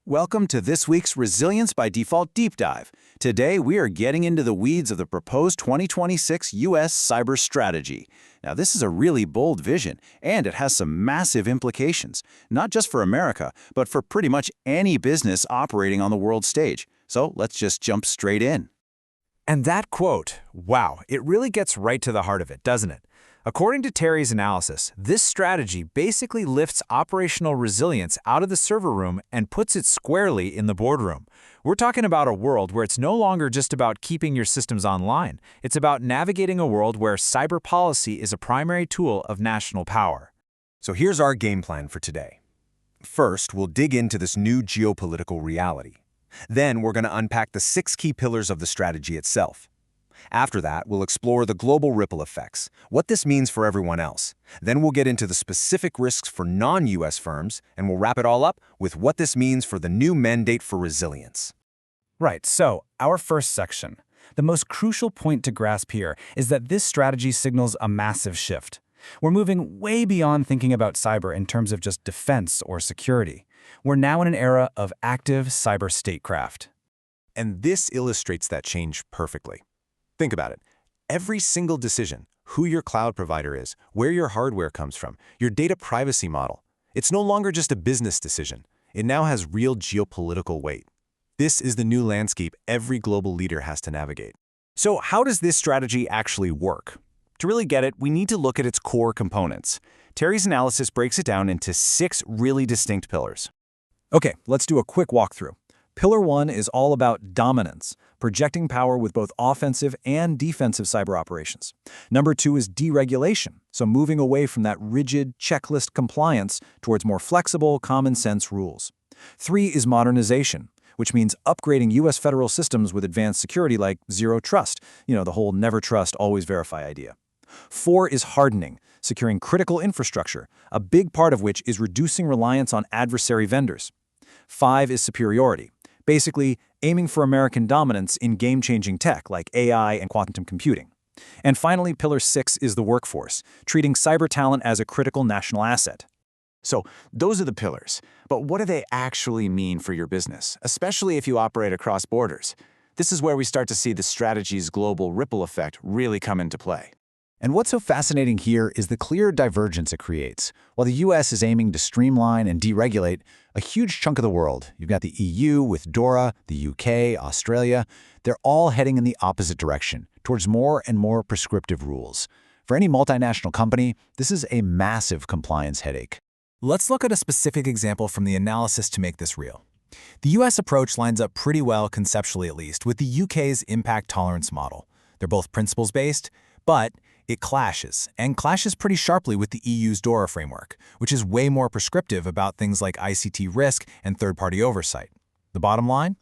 Welcome to this week's Resilience by Default Deep Dive. Today, we are getting into the weeds of the proposed 2026 U.S. cyber strategy. Now, this is a really bold vision, and it has some massive implications, not just for America, but for pretty much any business operating on the world stage. So let's just jump straight in. And that quote, wow, it really gets right to the heart of it, doesn't it? According to Terry's analysis, this strategy basically lifts operational resilience out of the server room and puts it squarely in the boardroom. We're talking about a world where it's no longer just about keeping your systems online. It's about navigating a world where cyber policy is a primary tool of national power. So here's our game plan for today. First, we'll dig into this new geopolitical reality. Then we're going to unpack the 6 key pillars of the strategy itself. After that, we'll explore the global ripple effects, what this means for everyone else. Then we'll get into the specific risks for non-US firms, and we'll wrap it all up with what this means for the new mandate for resilience. Right, so our first section. The most crucial point to grasp here is that this strategy signals a massive shift. We're moving way beyond thinking about cyber in terms of just defense or security. We're now in an era of active cyber statecraft. And this illustrates that change perfectly. Think about it. Every single decision, who your cloud provider is, where your hardware comes from, your data privacy model, it's no longer just a business decision. It now has real geopolitical weight. This is the new landscape every global leader has to navigate. So how does this strategy actually work? To really get it, we need to look at its core components. Terry's analysis breaks it down into 6 really distinct pillars. Okay, let's do a quick walkthrough. Pillar 1 is all about dominance, projecting power with both offensive and defensive cyber operations. Number 2 is deregulation, so moving away from that rigid checklist compliance towards more flexible, common-sense rules. 3 is modernization, which means upgrading U.S. federal systems with advanced security like zero trust, the whole never trust, always verify idea. 4 is hardening, securing critical infrastructure, a big part of which is reducing reliance on adversary vendors. 5 is superiority, basically aiming for American dominance in game-changing tech like AI and quantum computing. And finally, Pillar 6 is the workforce, treating cyber talent as a critical national asset. So those are the pillars, but what do they actually mean for your business, especially if you operate across borders? This is where we start to see the strategy's global ripple effect really come into play. And what's so fascinating here is the clear divergence it creates. While the U.S. is aiming to streamline and deregulate a huge chunk of the world, you've got the EU with DORA, the UK, Australia, they're all heading in the opposite direction, towards more and more prescriptive rules. For any multinational company, this is a massive compliance headache. Let's look at a specific example from the analysis to make this real. The U.S. approach lines up pretty well, conceptually at least, with the UK's impact tolerance model. They're both principles-based, but it clashes, and clashes pretty sharply with the EU's DORA framework, which is way more prescriptive about things like ICT risk and third-party oversight. The bottom line?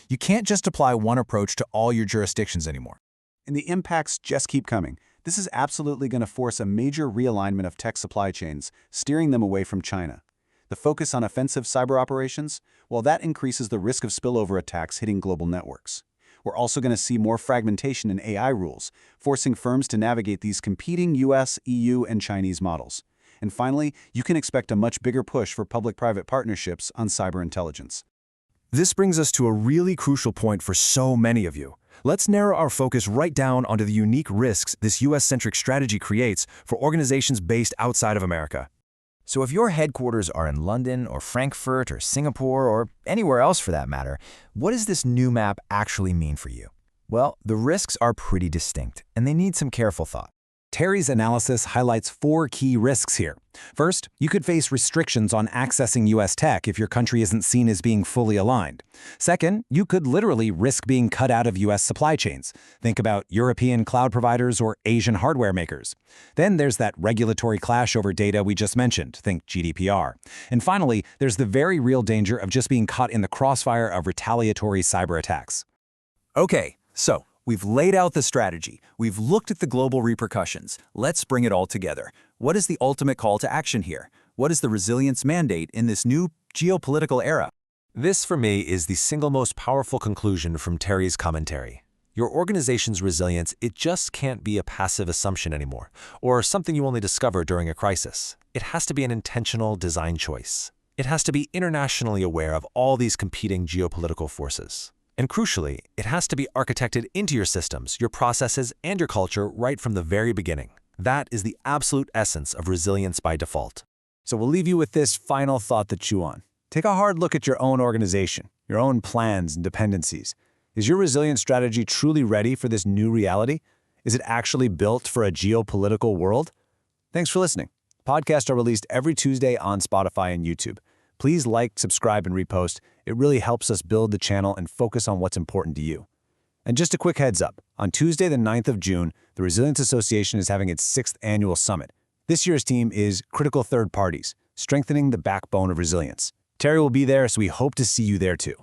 You can't just apply one approach to all your jurisdictions anymore. And the impacts just keep coming. This is absolutely going to force a major realignment of tech supply chains, steering them away from China. The focus on offensive cyber operations, well, that increases the risk of spillover attacks hitting global networks. We're also going to see more fragmentation in AI rules, forcing firms to navigate these competing US, EU, and Chinese models. And finally, you can expect a much bigger push for public-private partnerships on cyber intelligence. This brings us to a really crucial point for so many of you. Let's narrow our focus right down onto the unique risks this US-centric strategy creates for organizations based outside of America. So if your headquarters are in London or Frankfurt or Singapore or anywhere else for that matter, what does this new map actually mean for you? Well, the risks are pretty distinct, and they need some careful thought. Terry's analysis highlights 4 key risks here. First, you could face restrictions on accessing U.S. tech if your country isn't seen as being fully aligned. Second, you could literally risk being cut out of U.S. supply chains. Think about European cloud providers or Asian hardware makers. Then there's that regulatory clash over data we just mentioned. Think GDPR. And finally, there's the very real danger of just being caught in the crossfire of retaliatory cyber attacks. Okay, so we've laid out the strategy. We've looked at the global repercussions. Let's bring it all together. What is the ultimate call to action here? What is the resilience mandate in this new geopolitical era? This, for me, is the single most powerful conclusion from Terry's commentary. Your organization's resilience, it just can't be a passive assumption anymore, or something you only discover during a crisis. It has to be an intentional design choice. it has to be internationally aware of all these competing geopolitical forces. And crucially, it has to be architected into your systems, your processes, and your culture right from the very beginning. That is the absolute essence of resilience by default. So we'll leave you with this final thought to chew on. Take a hard look at your own organization, your own plans and dependencies. Is your resilience strategy truly ready for this new reality? Is it actually built for a geopolitical world? Thanks for listening. Podcasts are released every Tuesday on Spotify and YouTube. Please like, subscribe, and repost. It really helps us build the channel and focus on what's important to you. And just a quick heads up, on Tuesday the 9th of June, the Resilience Association is having its 6th annual summit. This year's theme is Critical Third Parties, Strengthening the Backbone of Resilience. Terry will be there, so we hope to see you there too.